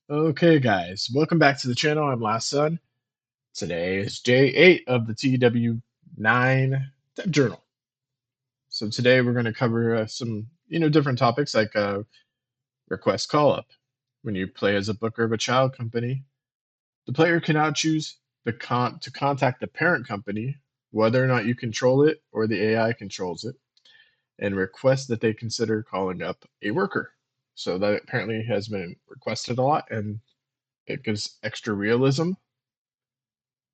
Okay, guys, welcome back to the channel. I'm Last Son. Today is day 8 of the TEW 9 Dev Journal. So today we're going to cover some, different topics like request call up. When you play as a booker of a child company, the player can now choose to contact the parent company, whether or not you control it or the AI controls it, and request that they consider calling up a worker. So that apparently has been requested a lot, and it gives extra realism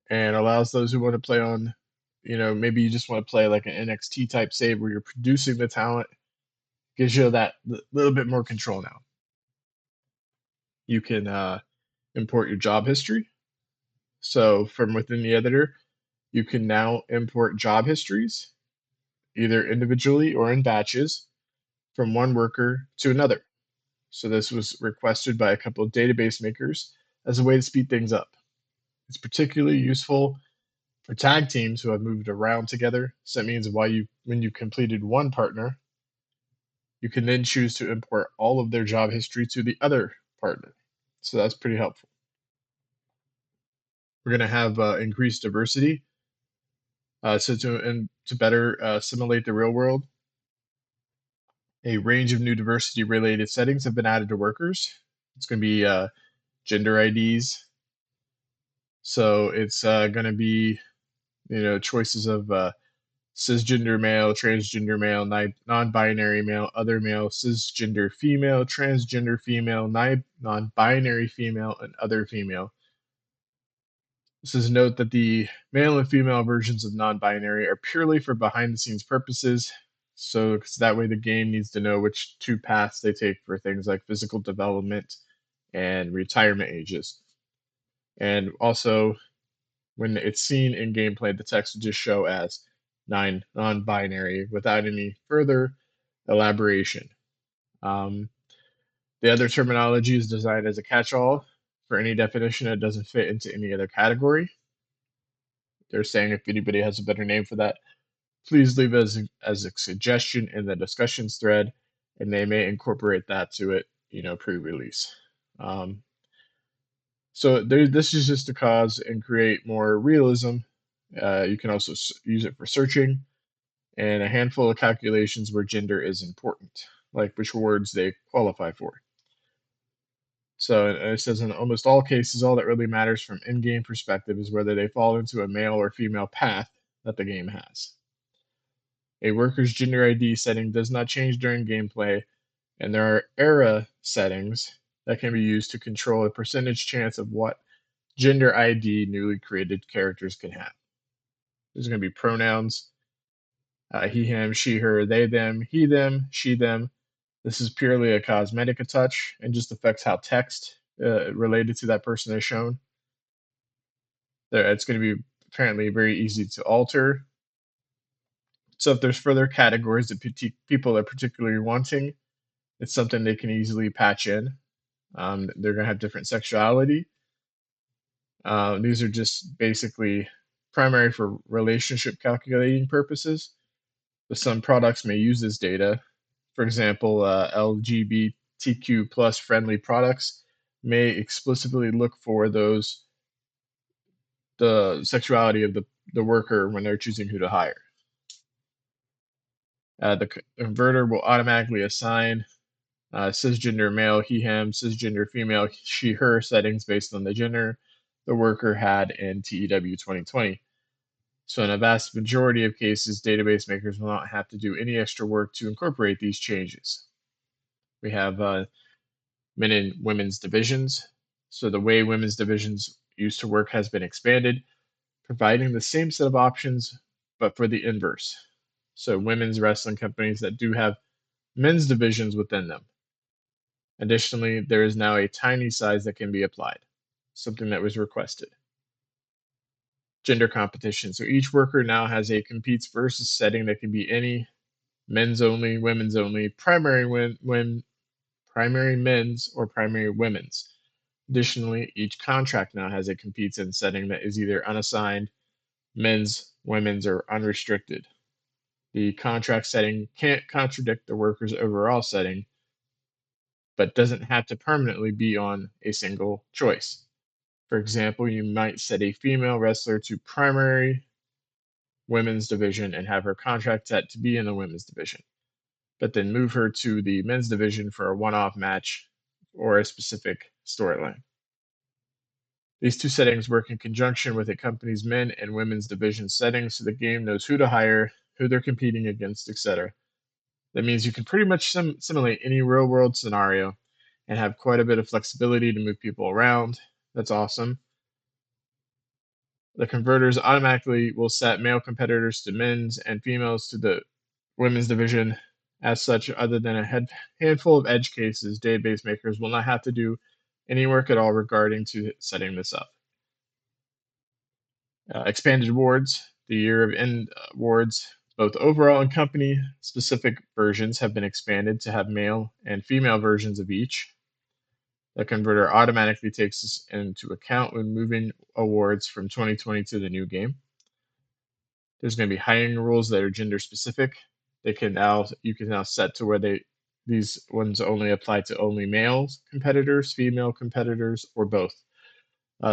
and allows those who want to play on, maybe you just want to play like an NXT type save where you're producing the talent, gives you that little bit more control now. You can import your job history. So from within the editor, you can now import job histories, either individually or in batches, from one worker to another. So this was requested by a couple of database makers as a way to speed things up. It's particularly useful for tag teams who have moved around together. So that means when you completed one partner, you can then choose to import all of their job history to the other partner. So that's pretty helpful. We're going to have increased diversity. To better simulate the real world, a range of new diversity related settings have been added to workers. It's going to be gender IDs. So it's going to be choices of cisgender male, transgender male, non-binary male, other male, cisgender female, transgender female, non-binary female, and other female. This is note that the male and female versions of non-binary are purely for behind-the-scenes purposes. So 'cause that way the game needs to know which two paths they take for things like physical development and retirement ages. And also, when it's seen in gameplay, the text will just show as non-binary without any further elaboration. Um, the other terminology is designed as a catch-all for any definition that doesn't fit into any other category. They're saying if anybody has a better name for that, please leave it as a suggestion in the discussions thread, and they may incorporate that to it, pre-release. Um, this is just to cause and create more realism. You can also use it for searching and a handful of calculations where gender is important, like which words they qualify for. So it says in almost all cases, all that really matters from in-game perspective is whether they fall into a male or female path that the game has. A worker's gender ID setting does not change during gameplay, and there are era settings that can be used to control a percentage chance of what gender ID newly created characters can have. There's going to be pronouns, he, him, she, her, they, them, he, them, she, them. This is purely a cosmetic touch and just affects how text related to that person is shown. It's going to be apparently very easy to alter. So if there's further categories that people are particularly wanting, it's something they can easily patch in. They're going to have different sexuality. These are just basically primary for relationship calculating purposes, but some products may use this data. For example, LGBTQ plus friendly products may explicitly look for the sexuality of the worker when they're choosing who to hire. The converter will automatically assign cisgender male, he, him, cisgender female, she, her settings based on the gender the worker had in TEW 2020. So in a vast majority of cases, database makers will not have to do any extra work to incorporate these changes. We have men and women's divisions. So the way women's divisions used to work has been expanded, providing the same set of options, but for the inverse. So women's wrestling companies that do have men's divisions within them. Additionally, there is now a tiny size that can be applied, something that was requested. Gender competition. So each worker now has a competes versus setting that can be any men's only, women's only, primary men's, or primary women's. Additionally, each contract now has a competes in setting that is either unassigned, men's, women's, or unrestricted. The contract setting can't contradict the worker's overall setting, but doesn't have to permanently be on a single choice. For example, you might set a female wrestler to primary women's division and have her contract set to be in the women's division, but then move her to the men's division for a one off match or a specific storyline. These two settings work in conjunction with a company's men and women's division settings so the game knows who to hire, who they're competing against, etc. That means you can pretty much simulate any real world scenario and have quite a bit of flexibility to move people around. That's awesome. The converters automatically will set male competitors to men's and females to the women's division. As such, other than a handful of edge cases, database makers will not have to do any work at all regarding to setting this up. Expanded awards, the Year of End awards, both overall and company specific versions have been expanded to have male and female versions of each. The converter automatically takes this into account when moving awards from 2020 to the new game. There's going to be hiring rules that are gender specific. You can now set to where these ones only apply to only male competitors, female competitors, or both.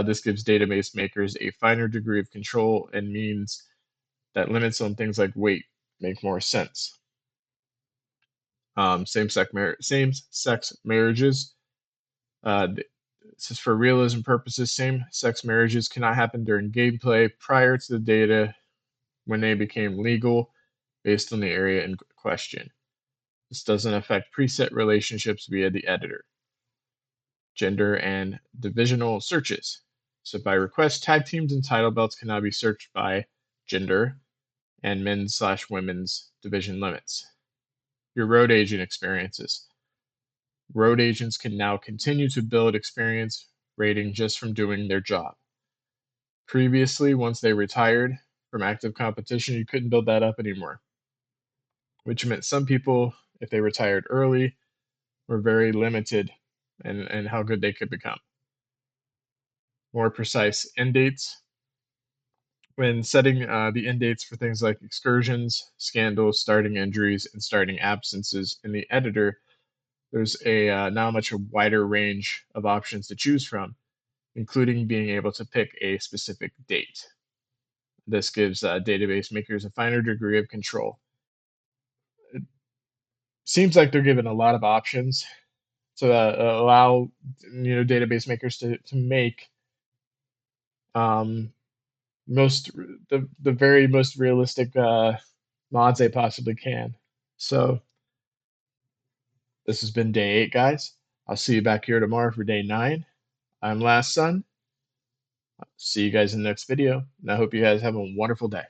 This gives database makers a finer degree of control and means that limits on things like weight make more sense. Same-sex marriages. This is for realism purposes. Same-sex marriages cannot happen during gameplay prior to the data when they became legal based on the area in question. This doesn't affect preset relationships via the editor. Gender and divisional searches. So by request, tag teams and title belts can now be searched by gender and men's/women's division limits. Your road agent experiences. Road agents can now continue to build experience rating just from doing their job. Previously, once they retired from active competition, you couldn't build that up anymore, which meant some people, if they retired early, were very limited in how good they could become. More precise end dates. When setting the end dates for things like excursions, scandals, starting injuries, and starting absences in the editor, there's a now much wider range of options to choose from, including being able to pick a specific date. This gives database makers a finer degree of control. It seems like they're given a lot of options to allow database makers to make um, the very most realistic mods they possibly can. So this has been day 8, guys. I'll see you back here tomorrow for day 9. I'm Last Son. See you guys in the next video, and I hope you guys have a wonderful day.